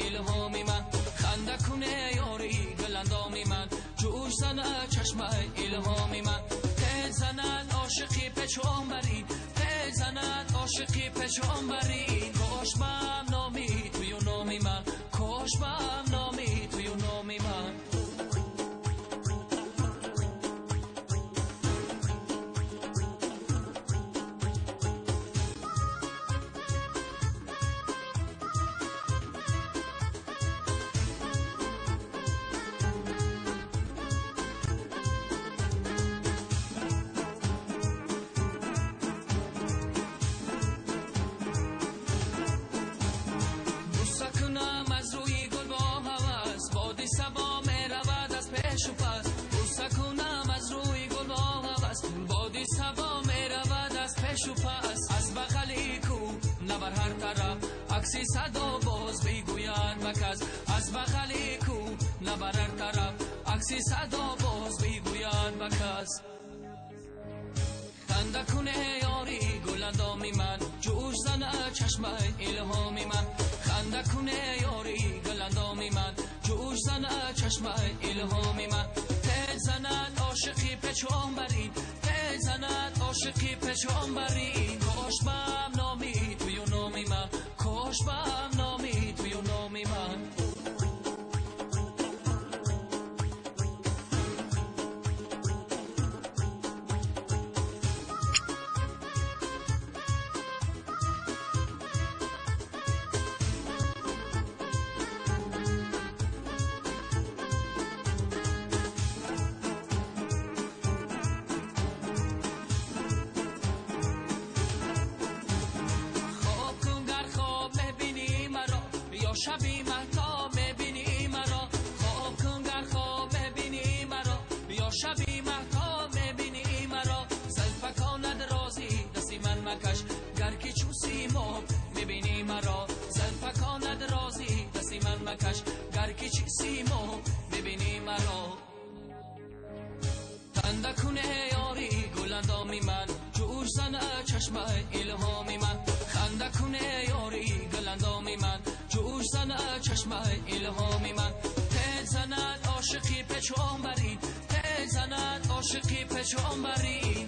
الهامی من خنده کنه یاری گلندامی من جوش زنه چشم الهامی من تل زند عاشقی پچون بری تل زند عاشقی پچون بری کاش بم نامی توی نامی من کاش بم نامی توی نامی من سبا می رود از پیش و پس سکونم از روی گل با هوس بادی سبا می رود از پیش و پس از بغلی کو نبر هر طرف عکسی صدا باز بیگوید مکس از بغلی کو نبر هر طرف عکسی صدا باز بیگوید مکس خنده کنه یاری گلندامی من جوش زنه چشم الهامی من خنده کنه یاری گلندامی من جوش زنه چشم الهامی من تل زند عاشقی پچون بری تل زند عاشقی پچون بری کاش بم نامی توی نامی من کاش بم نامی توی نامی من شبی مهتا میبینی مرا خواب کن گر خواب میبینی مرا یا شبی مهتا میبینی مرا زلفکاند رازی دستی من مکش گر که چوسی ماب میبینی مرا زلفکاند رازی دستی من مکش گر که چوسی ماب میبینی مرا خنده کنه یاری گلندامی من جوش زنه چشم الهامی من خنده کنه یاری گلندامی من جوش زنه چشم الهامی من تل زند عاشقی پچون بری تل زند عاشقی پچون بری